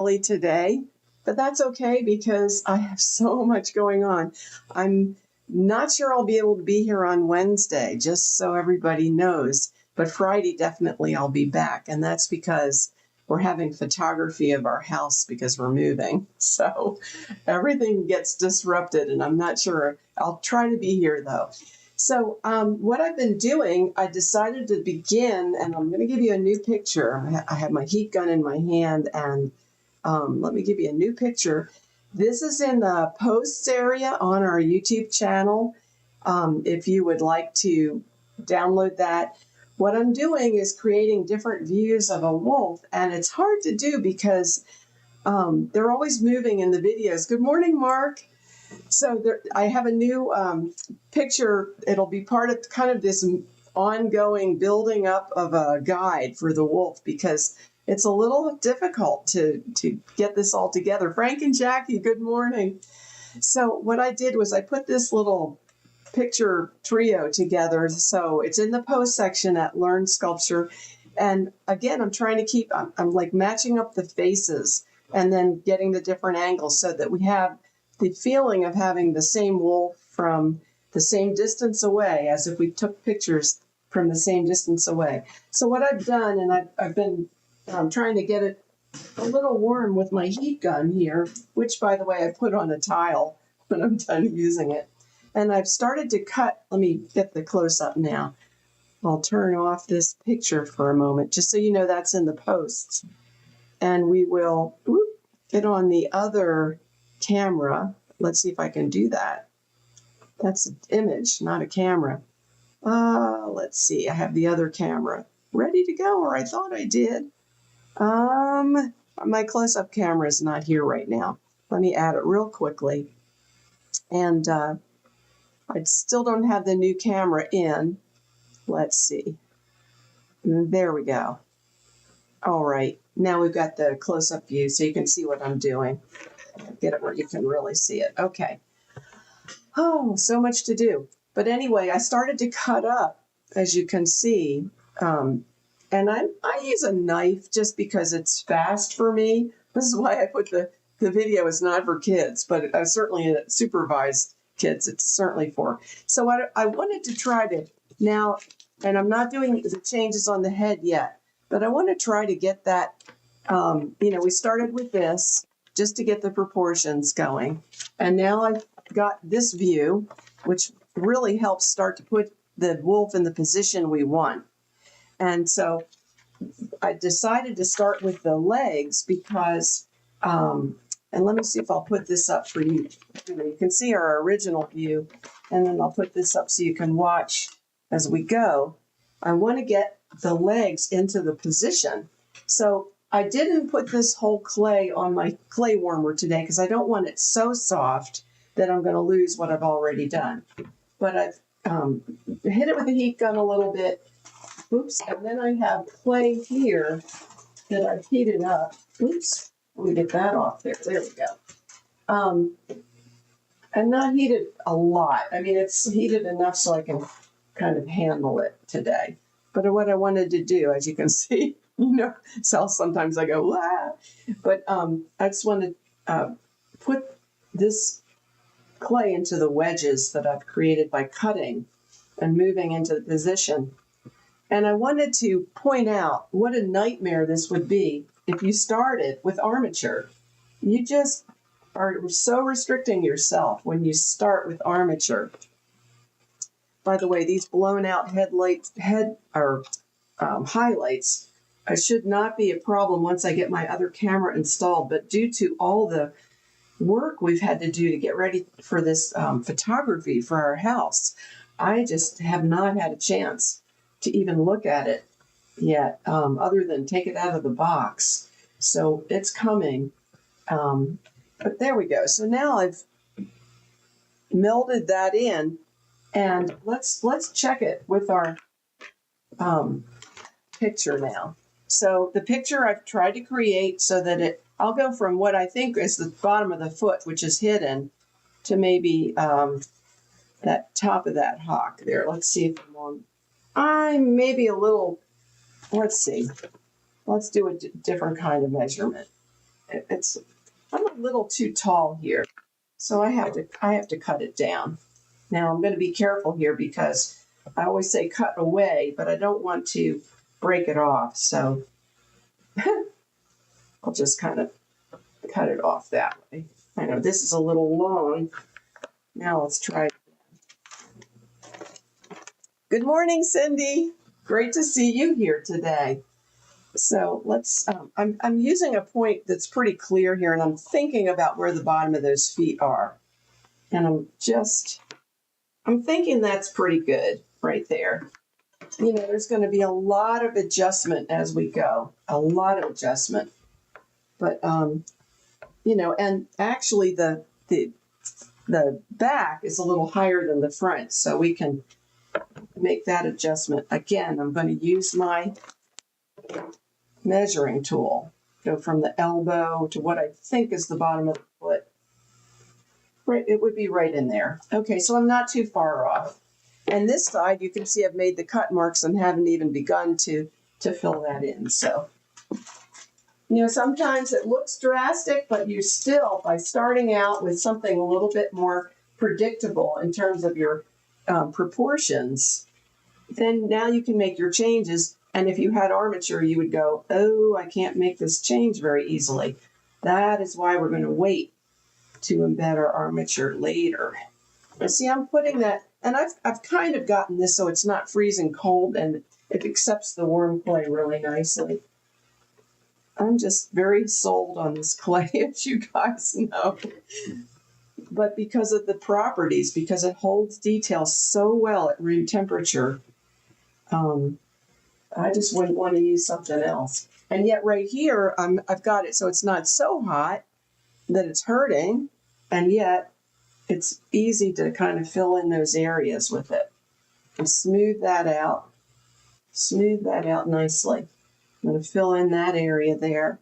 early today, but that's okay because I have so much going on. I'm not sure I'll be able to be here on Wednesday, just so everybody knows. But Friday, definitely I'll be back. And that's because we're having photography of our house because we're moving. So everything gets disrupted, and I'm not sure. I'll try to be here though. So what I've been doing, I decided to begin, and I'm going to give you a new picture. I have my heat gun in my hand, and let me give you a new picture. This is in the posts area on our YouTube channel. If you would like to download that. What I'm doing is creating different views of a wolf, and it's hard to do because they're always moving in the videos. Good morning, Mark. So I have a new picture. It'll be part of kind of this ongoing building up of a guide for the wolf because it's a little difficult to get this all together. Frank and Jackie, good morning. So what I did was I put this little picture trio together. So it's in the post section at Learn Sculpture. And again, I'm trying to keep, I'm like matching up the faces and then getting the different angles so that we have the feeling of having the same wolf from the same distance away as if we took pictures from the same distance away. So what I've done, and I've been trying to get it a little warm with my heat gun here, which by the way, I put on a tile when I'm done using it. And I've started to cut, let me get the close up now. I'll turn off this picture for a moment, just so you know that's in the posts. And we will get on the other camera. Let's see if I can do that. That's an image, not a camera. Let's see, I have the other camera ready to go, or I thought I did. My close-up camera is not here right now. Let me add it real quickly. And I still don't have the new camera in. Let's see. There we go. All right, now we've got the close-up view so you can see what I'm doing. Get it where you can really see it. Okay. Oh, so much to do. But anyway, I started to cut up, as you can see. And I use a knife just because it's fast for me. This is why I put the video is not for kids, but certainly supervised kids, it's certainly for. So I wanted to try to now, and I'm not doing the changes on the head yet, but I want to try to get that, we started with this just to get the proportions going. And now I've got this view, which really helps start to put the wolf in the position we want. And so I decided to start with the legs because, and let me see if I'll put this up for you. You can see our original view, and then I'll put this up so you can watch as we go. I want to get the legs into the position. So I didn't put this whole clay on my clay warmer today because I don't want it so soft that I'm going to lose what I've already done. But I've hit it with a heat gun a little bit. Oops, and then I have clay here that I've heated up. Oops, let me get that off there. There we go. And not heated a lot. I mean, it's heated enough so I can kind of handle it today. But what I wanted to do, as you can see, so sometimes I go, wow. But I just want to put this clay into the wedges that I've created by cutting and moving into the position. And I wanted to point out what a nightmare this would be if you started with armature. You just are so restricting yourself when you start with armature. By the way, these blown out highlights should not be a problem once I get my other camera installed. But due to all the work we've had to do to get ready for this photography for our house, I just have not had a chance to even look at it yet, other than take it out of the box. So it's coming. But there we go. So now I've melded that in, and let's check it with our picture now. So the picture I've tried to create so that I'll go from what I think is the bottom of the foot, which is hidden, to maybe that top of that hawk there. Let's see if I'm maybe a little, let's see. Let's do a different kind of measurement. I'm a little too tall here, so I have to cut it down. Now I'm going to be careful here because I always say cut away, but I don't want to break it off. So I'll just kind of cut it off that way. I know this is a little long. Now let's try it. Good morning, Cindy. Great to see you here today. So let's, I'm using a point that's pretty clear here, and I'm thinking about where the bottom of those feet are. And I'm thinking that's pretty good right there. You know, there's going to be a lot of adjustment as we go, a lot of adjustment. But, you know, and actually the back is a little higher than the front, so we can make that adjustment. Again, I'm going to use my measuring tool, go from the elbow to what I think is the bottom of the foot. Right, it would be right in there. Okay, so I'm not too far off. And this side, you can see I've made the cut marks and haven't even begun to fill that in. So, you know, sometimes it looks drastic, but you still, by starting out with something a little bit more predictable in terms of your proportions, then now you can make your changes. And if you had armature, you would go, oh, I can't make this change very easily. That is why we're going to wait to embed our armature later. And see, I'm putting that, and I've kind of gotten this so it's not freezing cold and it accepts the warm clay really nicely. I'm just very sold on this clay, as you guys know. But because of the properties, because it holds detail so well at room temperature, I just wouldn't want to use something else. And yet right here, I've got it so it's not so hot that it's hurting, and yet it's easy to kind of fill in those areas with it. And smooth that out nicely. I'm going to fill in that area there.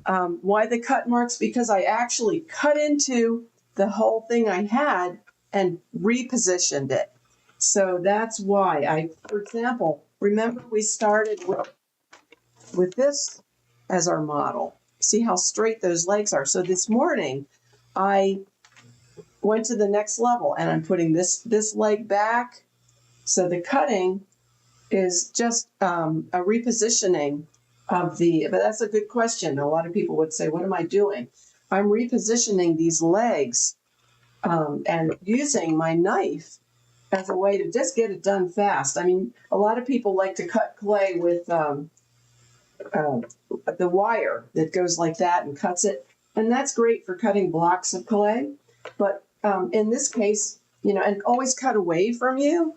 Why the cut marks? Because I actually cut into the whole thing I had and repositioned it. So that's why for example, remember we started with this as our model. See how straight those legs are. So this morning, I went to the next level and I'm putting this leg back. So the cutting is just a repositioning of but that's a good question. A lot of people would say, what am I doing? I'm repositioning these legs and using my knife as a way to just get it done fast. I mean, a lot of people like to cut clay with the wire that goes like that and cuts it. And that's great for cutting blocks of clay. But in this case, you know, and always cut away from you.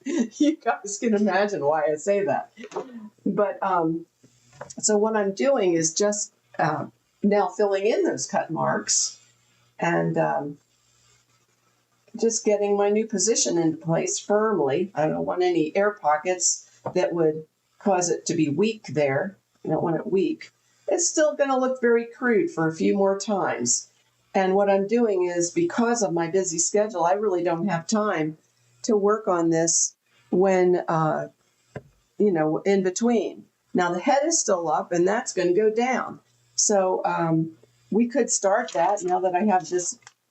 You guys can imagine why I say that. But so what I'm doing is just now filling in those cut marks and just getting my new position into place firmly. I don't want any air pockets that would cause it to be weak there. I don't want it weak. It's still going to look very crude for a few more times. And what I'm doing is, because of my busy schedule, I really don't have time to work on this when, you know, in between. Now the head is still up and that's going to go down. So we could start that now that I have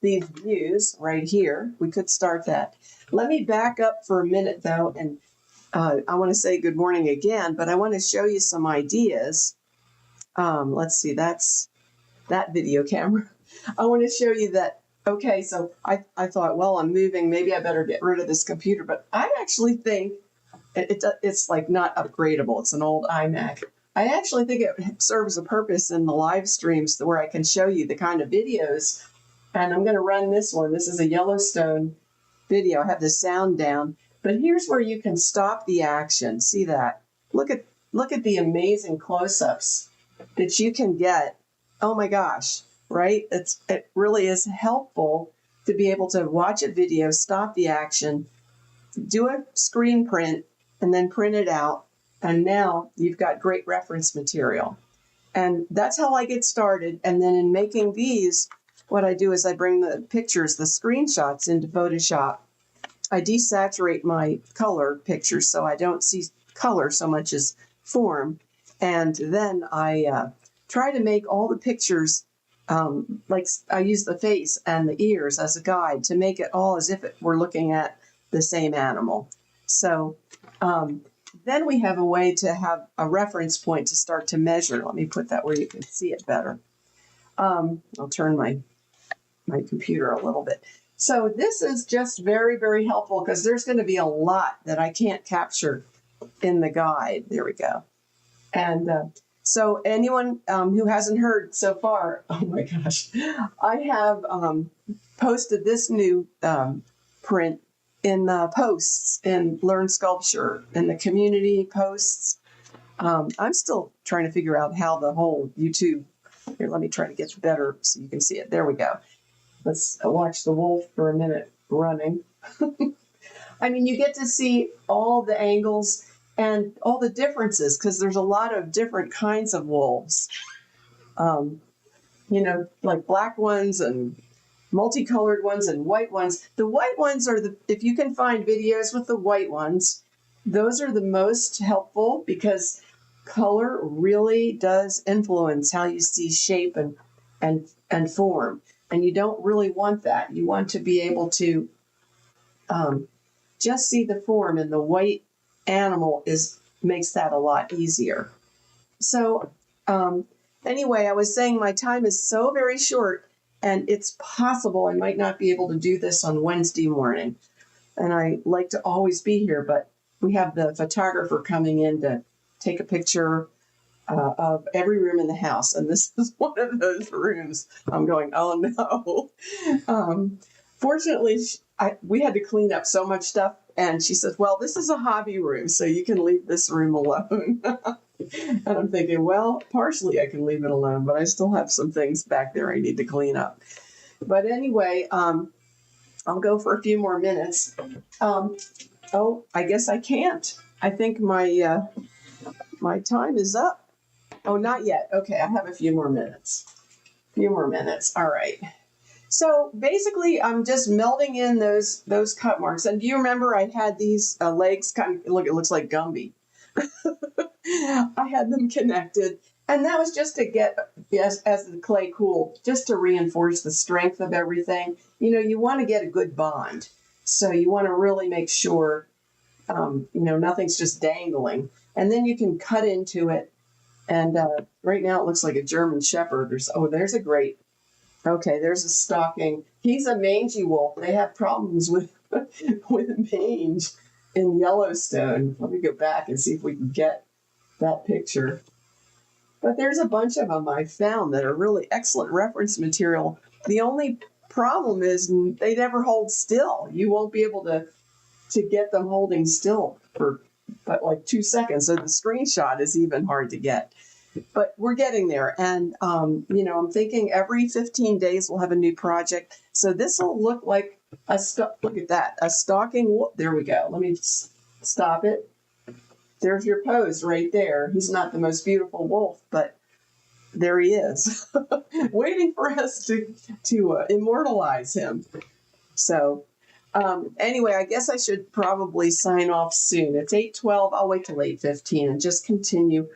these views right here. We could start that. Let me back up for a minute though, and I want to say good morning again, but I want to show you some ideas. Let's see, that's that video camera. I want to show you that. Okay, so I thought, well, I'm moving. Maybe I better get rid of this computer. But I actually think it's like not upgradable. It's an old iMac. I actually think it serves a purpose in the live streams where I can show you the kind of videos. And I'm going to run this one. This is a Yellowstone video. I have the sound down. But here's where you can stop the action. See that? Look at the amazing close-ups that you can get. Oh my gosh, right? It really is helpful to be able to watch a video, stop the action, do a screen print, and then print it out. And now you've got great reference material. And that's how I get started. And then in making these, what I do is I bring the pictures, the screenshots into Photoshop. I desaturate my color pictures so I don't see color so much as form. And then I try to make all the pictures, like I use the face and the ears as a guide to make it all as if we're looking at the same animal. So then we have a way to have a reference point to start to measure. Let me put that where you can see it better. I'll turn my computer a little bit. So this is just very, very helpful because there's going to be a lot that I can't capture in the guide. There we go. And so anyone who hasn't heard so far, oh my gosh, I have posted this new print in the posts in Learn Sculpture, in the community posts. I'm still trying to figure out how the whole YouTube, here, let me try to get better so you can see it. There we go. Let's watch the wolf for a minute running. I mean, you get to see all the angles and all the differences because there's a lot of different kinds of wolves. You know, like black ones and multicolored ones and white ones. The white ones are if you can find videos with the white ones, those are the most helpful because color really does influence how you see shape and form. And you don't really want that. You want to be able to just see the form, and the white animal makes that a lot easier. So anyway, I was saying my time is so very short, and it's possible I might not be able to do this on Wednesday morning. And I like to always be here, but we have the photographer coming in to take a picture of every room in the house. And this is one of those rooms. I'm going, oh no. Fortunately, we had to clean up so much stuff. And she says, well, this is a hobby room, so you can leave this room alone. And I'm thinking, well, partially I can leave it alone, but I still have some things back there I need to clean up. But anyway, I'll go for a few more minutes. Oh, I guess I can't. I think my time is up. Oh, not yet. Okay, I have a few more minutes. All right. So basically, I'm just melding in those cut marks. And do you remember I had these legs kind of, look, it looks like Gumby. I had them connected. And that was just to get, as the clay cooled, just to reinforce the strength of everything. You know, you want to get a good bond. So you want to really make sure, nothing's just dangling. And then you can cut into it. And right now it looks like a German Shepherd. There's a great, okay, there's a Stalking. He's a mangy wolf. They have problems with mange in Yellowstone. Let me go back and see if we can get that picture. But there's a bunch of them I found that are really excellent reference material. The only problem is they never hold still. You won't be able to get them holding still for but like 2 seconds. So the screenshot is even hard to get. But we're getting there. And, I'm thinking every 15 days we'll have a new project. So this will look like look at that, a stalking wolf. There we go. Let me stop it. There's your pose right there. He's not the most beautiful wolf, but there he is, waiting for us to immortalize him. So anyway, I guess I should probably sign off soon. It's 8:12. I'll wait till 8:15 and just continue.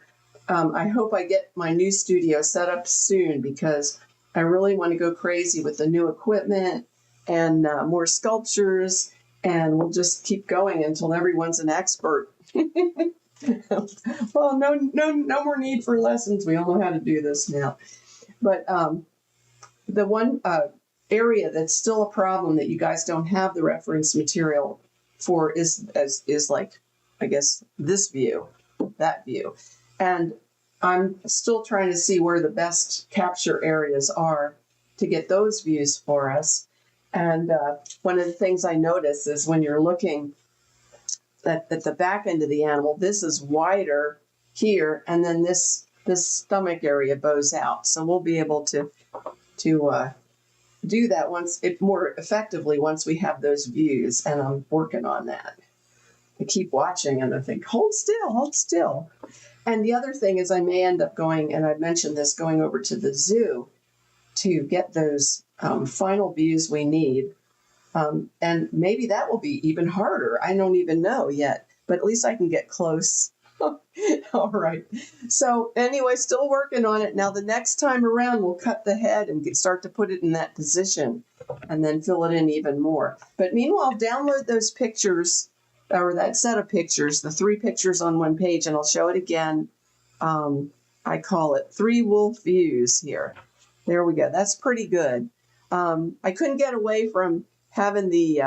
I hope I get my new studio set up soon because I really want to go crazy with the new equipment and more sculptures, and we'll just keep going until everyone's an expert. Well, no more need for lessons. We all know how to do this now. But the one area that's still a problem that you guys don't have the reference material for is like, I guess, this view, that view. And I'm still trying to see where the best capture areas are to get those views for us. And one of the things I notice is when you're looking at the back end of the animal, this is wider here, and then this stomach area bows out. So we'll be able to do that more effectively once we have those views, and I'm working on that. I keep watching and I think, hold still. And the other thing is I may end up going, and I've mentioned this, going over to the zoo to get those final views we need. And maybe that will be even harder. I don't even know yet, but at least I can get close All right. So anyway, still working on it. Now the next time around, we'll cut the head and start to put it in that position and then fill it in even more. But meanwhile, download those pictures or that set of pictures, the 3 pictures on one page, and I'll show it again. I call it 3 wolf views here. There we go. That's pretty good. I couldn't get away from having the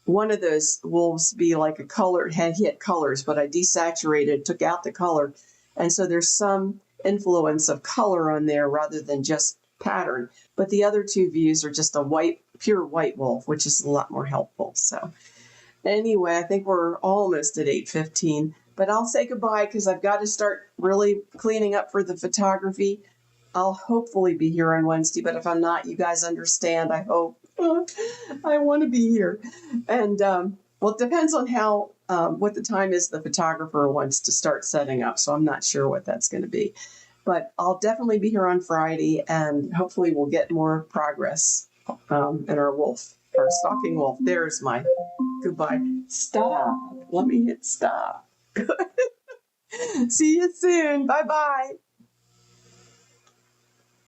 one of those wolves be like a color. He had colors, but I desaturated, took out the color, and so there's some influence of color on there rather than just pattern. But the other 2 views are just a white, pure white wolf, which is a lot more helpful. So anyway, I think we're almost at 8:15, but I'll say goodbye because I've got to start really cleaning up for the photography. I'll hopefully be here on Wednesday, but if I'm not, you guys understand, I hope. I want to be here. And, well, it depends on how, what the time is the photographer wants to start setting up, so I'm not sure what that's going to be. But I'll definitely be here on Friday, and hopefully we'll get more progress in our wolf, our stalking wolf. There's my goodbye. Stop. Let me hit stop. See you soon. Bye-bye.